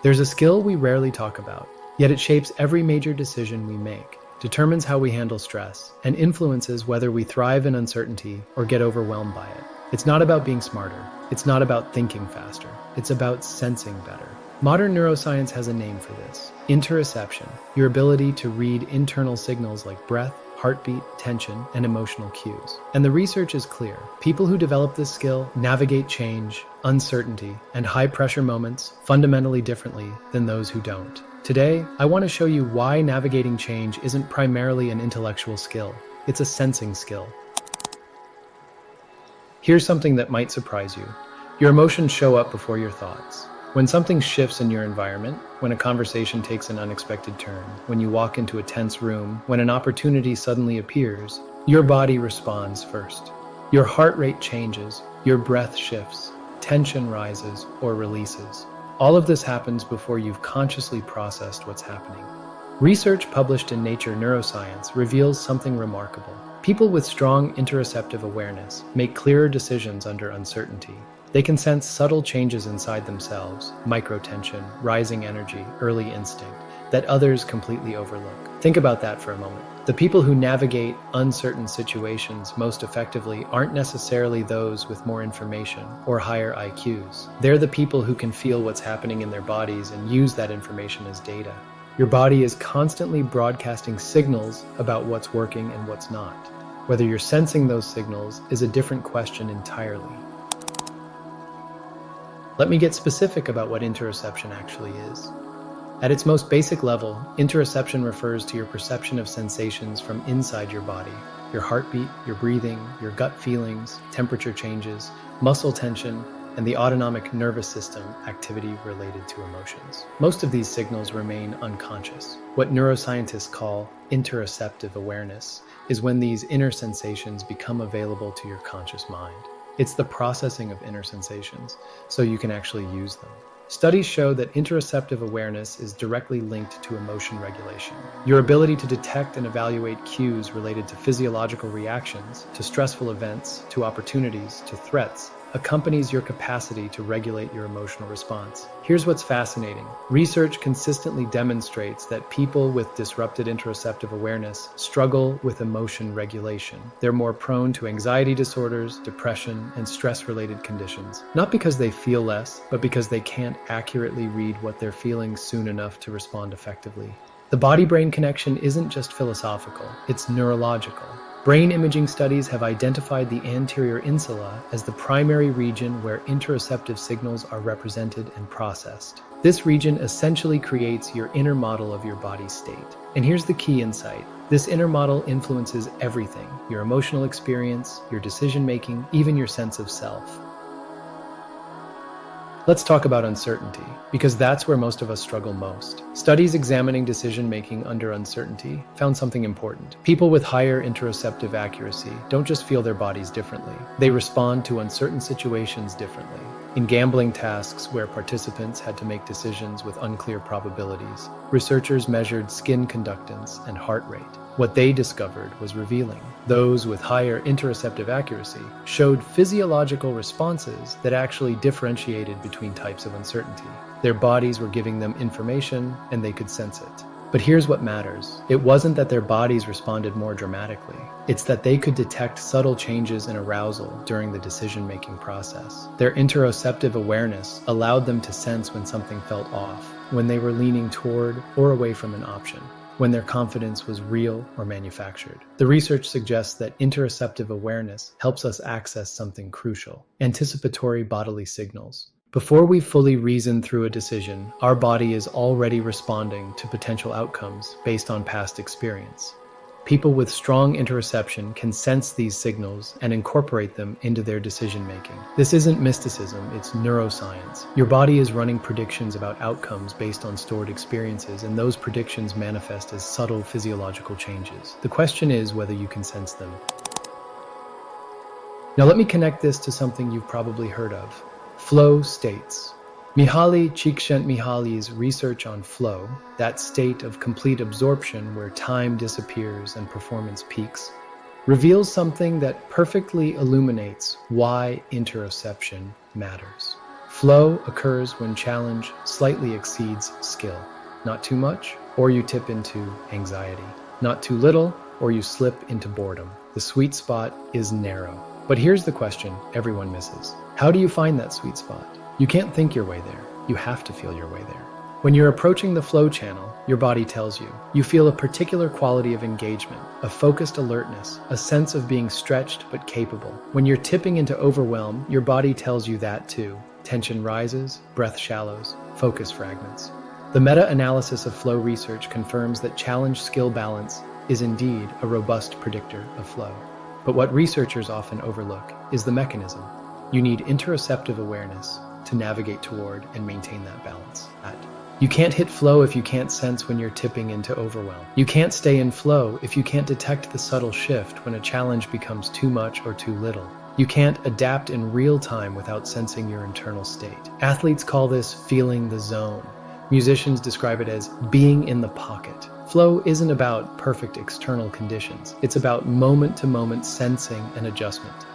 There's a skill we rarely talk about, yet it shapes every major decision we make, determines how we handle stress, and influences whether we thrive in uncertainty or get overwhelmed by it. It's not about being smarter. It's not about thinking faster. It's about sensing better. Modern neuroscience has a name for this: interoception, your ability to read internal signals like breath, heartbeat, tension, and emotional cues. And the research is clear. People who develop this skill navigate change, uncertainty, and high-pressure moments fundamentally differently than those who don't. Today, I want to show you why navigating change isn't primarily an intellectual skill. It's a sensing skill. Here's something that might surprise you. Your emotions show up before your thoughts. When something shifts in your environment, when a conversation takes an unexpected turn, when you walk into a tense room, when an opportunity suddenly appears, your body responds first. Your heart rate changes, your breath shifts, tension rises or releases. All of this happens before you've consciously processed what's happening. Research published in Nature Neuroscience reveals something remarkable. People with strong interoceptive awareness make clearer decisions under uncertainty. They can sense subtle changes inside themselves, microtension, rising energy, early instinct, that others completely overlook. Think about that for a moment. The people who navigate uncertain situations most effectively aren't necessarily those with more information or higher IQs. They're the people who can feel what's happening in their bodies and use that information as data. Your body is constantly broadcasting signals about what's working and what's not. Whether you're sensing those signals is a different question entirely. Let me get specific about what interoception actually is. At its most basic level, interoception refers to your perception of sensations from inside your body. Your heartbeat, your breathing, your gut feelings, temperature changes, muscle tension, and the autonomic nervous system activity related to emotions. Most of these signals remain unconscious. What neuroscientists call interoceptive awareness is when these inner sensations become available to your conscious mind. It's the processing of inner sensations, so you can actually use them. Studies show that interoceptive awareness is directly linked to emotion regulation. Your ability to detect and evaluate cues related to physiological reactions, to stressful events, to opportunities, to threats, accompanies your capacity to regulate your emotional response. Here's what's fascinating. Research consistently demonstrates that people with disrupted interoceptive awareness struggle with emotion regulation. They're more prone to anxiety disorders, depression, and stress-related conditions. Not because they feel less, but because they can't accurately read what they're feeling soon enough to respond effectively. The body-brain connection isn't just philosophical, it's neurological. Brain imaging studies have identified the anterior insula as the primary region where interoceptive signals are represented and processed. This region essentially creates your inner model of your body's state. And here's the key insight. This inner model influences everything: your emotional experience, your decision-making, even your sense of self. Let's talk about uncertainty, because that's where most of us struggle most. Studies examining decision-making under uncertainty found something important. People with higher interoceptive accuracy don't just feel their bodies differently, they respond to uncertain situations differently. In gambling tasks where participants had to make decisions with unclear probabilities, researchers measured skin conductance and heart rate. What they discovered was revealing. Those with higher interoceptive accuracy showed physiological responses that actually differentiated between types of uncertainty. Their bodies were giving them information, and they could sense it. But here's what matters. It wasn't that their bodies responded more dramatically. It's that they could detect subtle changes in arousal during the decision-making process. Their interoceptive awareness allowed them to sense when something felt off, when they were leaning toward or away from an option, when their confidence was real or manufactured. The research suggests that interoceptive awareness helps us access something crucial: anticipatory bodily signals. Before we fully reason through a decision, our body is already responding to potential outcomes based on past experience. People with strong interoception can sense these signals and incorporate them into their decision-making. This isn't mysticism, it's neuroscience. Your body is running predictions about outcomes based on stored experiences, and those predictions manifest as subtle physiological changes. The question is whether you can sense them. Now let me connect this to something you've probably heard of: flow states. Mihaly Csikszentmihalyi's research on flow, that state of complete absorption where time disappears and performance peaks, reveals something that perfectly illuminates why interoception matters. Flow occurs when challenge slightly exceeds skill. Not too much, or you tip into anxiety. Not too little, or you slip into boredom. The sweet spot is narrow. But here's the question everyone misses. How do you find that sweet spot? You can't think your way there. You have to feel your way there. When you're approaching the flow channel, your body tells you. You feel a particular quality of engagement, a focused alertness, a sense of being stretched but capable. When you're tipping into overwhelm, your body tells you that too. Tension rises, breath shallows, focus fragments. The meta-analysis of flow research confirms that challenge-skill balance is indeed a robust predictor of flow. But what researchers often overlook is the mechanism. You need interoceptive awareness to navigate toward and maintain that balance. You can't hit flow if you can't sense when you're tipping into overwhelm. You can't stay in flow if you can't detect the subtle shift when a challenge becomes too much or too little. You can't adapt in real time without sensing your internal state. Athletes call this feeling the zone. Musicians describe it as being in the pocket. Flow isn't about perfect external conditions. It's about moment-to-moment sensing and adjustment.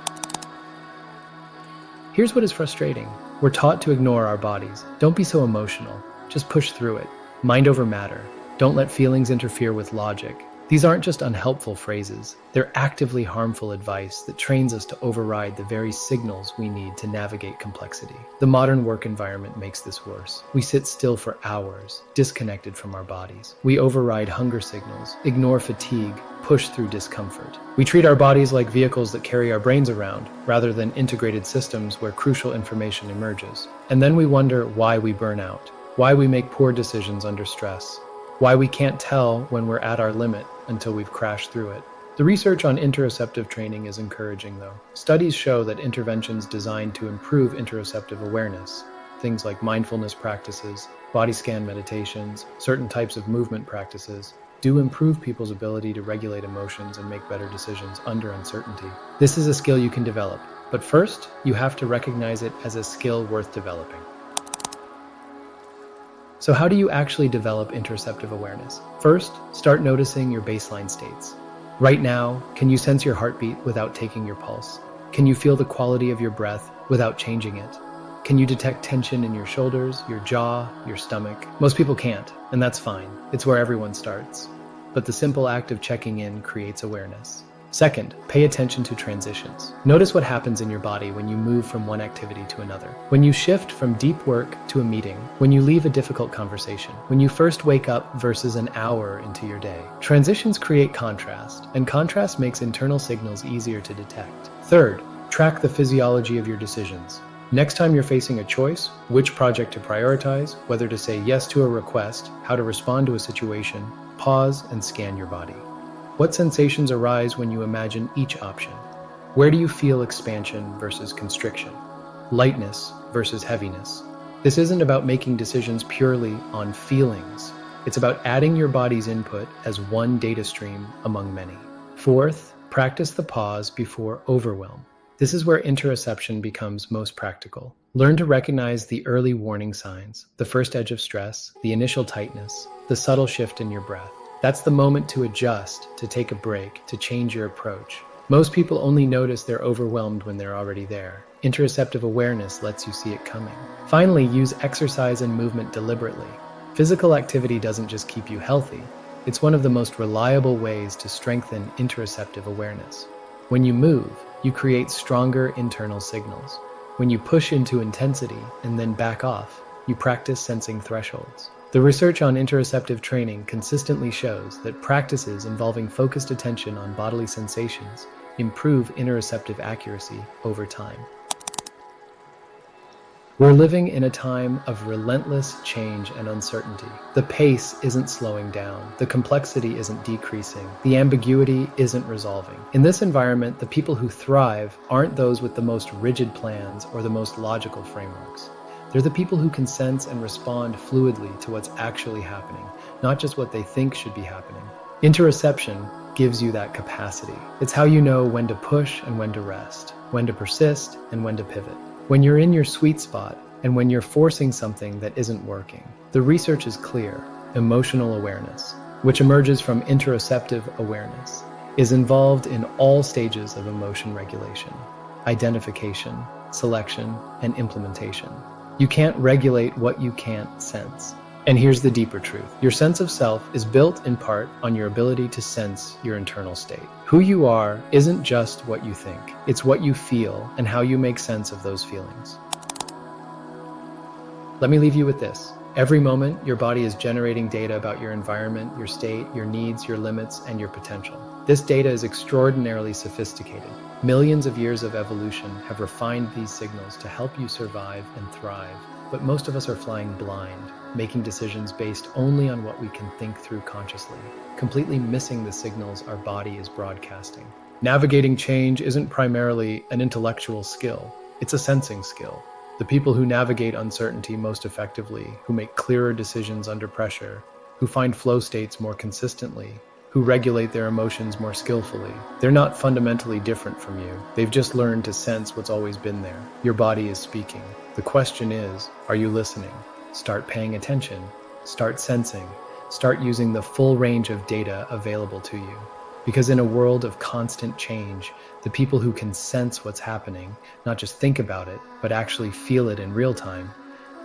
Here's what is frustrating. We're taught to ignore our bodies. Don't be so emotional. Just push through it. Mind over matter. Don't let feelings interfere with logic. These aren't just unhelpful phrases. They're actively harmful advice that trains us to override the very signals we need to navigate complexity. The modern work environment makes this worse. We sit still for hours, disconnected from our bodies. We override hunger signals, ignore fatigue, push through discomfort. We treat our bodies like vehicles that carry our brains around, rather than integrated systems where crucial information emerges. And then we wonder why we burn out, why we make poor decisions under stress, why we can't tell when we're at our limit until we've crashed through it. The research on interoceptive training is encouraging, though. Studies show that interventions designed to improve interoceptive awareness, things like mindfulness practices, body scan meditations, certain types of movement practices, do improve people's ability to regulate emotions and make better decisions under uncertainty. This is a skill you can develop, but first, you have to recognize it as a skill worth developing. So how do you actually develop interoceptive awareness? First, start noticing your baseline states. Right now, can you sense your heartbeat without taking your pulse? Can you feel the quality of your breath without changing it? Can you detect tension in your shoulders, your jaw, your stomach? Most people can't, and that's fine. It's where everyone starts. But the simple act of checking in creates awareness. Second, pay attention to transitions. Notice what happens in your body when you move from one activity to another. When you shift from deep work to a meeting, when you leave a difficult conversation, when you first wake up versus an hour into your day. Transitions create contrast, and contrast makes internal signals easier to detect. Third, track the physiology of your decisions. Next time you're facing a choice, which project to prioritize, whether to say yes to a request, how to respond to a situation, pause and scan your body. What sensations arise when you imagine each option? Where do you feel expansion versus constriction? Lightness versus heaviness? This isn't about making decisions purely on feelings. It's about adding your body's input as one data stream among many. Fourth, practice the pause before overwhelm. This is where interoception becomes most practical. Learn to recognize the early warning signs, the first edge of stress, the initial tightness, the subtle shift in your breath. That's the moment to adjust, to take a break, to change your approach. Most people only notice they're overwhelmed when they're already there. Interoceptive awareness lets you see it coming. Finally, use exercise and movement deliberately. Physical activity doesn't just keep you healthy. It's one of the most reliable ways to strengthen interoceptive awareness. When you move, you create stronger internal signals. When you push into intensity and then back off, you practice sensing thresholds. The research on interoceptive training consistently shows that practices involving focused attention on bodily sensations improve interoceptive accuracy over time. We're living in a time of relentless change and uncertainty. The pace isn't slowing down. The complexity isn't decreasing. The ambiguity isn't resolving. In this environment, the people who thrive aren't those with the most rigid plans or the most logical frameworks. They're the people who can sense and respond fluidly to what's actually happening, not just what they think should be happening. Interoception gives you that capacity. It's how you know when to push and when to rest, when to persist and when to pivot, when you're in your sweet spot and when you're forcing something that isn't working. The research is clear. Emotional awareness, which emerges from interoceptive awareness, is involved in all stages of emotion regulation, identification, selection, and implementation. You can't regulate what you can't sense. And here's the deeper truth. Your sense of self is built in part on your ability to sense your internal state. Who you are isn't just what you think. It's what you feel and how you make sense of those feelings. Let me leave you with this. Every moment, your body is generating data about your environment, your state, your needs, your limits, and your potential. This data is extraordinarily sophisticated. Millions of years of evolution have refined these signals to help you survive and thrive. But most of us are flying blind, making decisions based only on what we can think through consciously, completely missing the signals our body is broadcasting. Navigating change isn't primarily an intellectual skill, it's a sensing skill. The people who navigate uncertainty most effectively, who make clearer decisions under pressure, who find flow states more consistently, who regulate their emotions more skillfully, they're not fundamentally different from you. They've just learned to sense what's always been there. Your body is speaking. The question is, are you listening? Start paying attention. Start sensing. Start using the full range of data available to you. Because in a world of constant change, the people who can sense what's happening, not just think about it, but actually feel it in real time,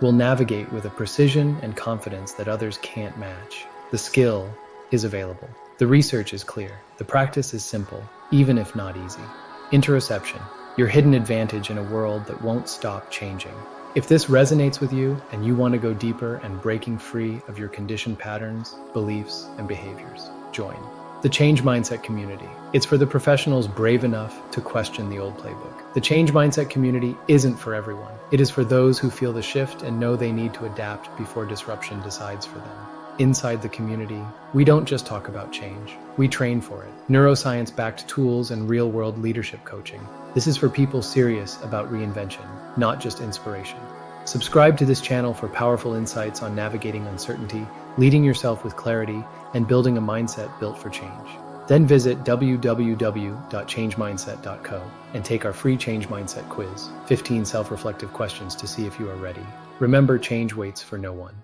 will navigate with a precision and confidence that others can't match. The skill is available. The research is clear. The practice is simple, even if not easy. Interoception, your hidden advantage in a world that won't stop changing. If this resonates with you and you want to go deeper and breaking free of your conditioned patterns, beliefs, and behaviors, join the Change Mindset community. It's for the professionals brave enough to question the old playbook. The Change Mindset community isn't for everyone. It is for those who feel the shift and know they need to adapt before disruption decides for them. Inside the community, we don't just talk about change. We train for it. Neuroscience-backed tools and real-world leadership coaching. This is for people serious about reinvention, not just inspiration. Subscribe to this channel for powerful insights on navigating uncertainty, leading yourself with clarity, and building a mindset built for change. Then visit www.changemindset.co and take our free Change Mindset quiz, 15 self-reflective questions to see if you are ready. Remember, change waits for no one.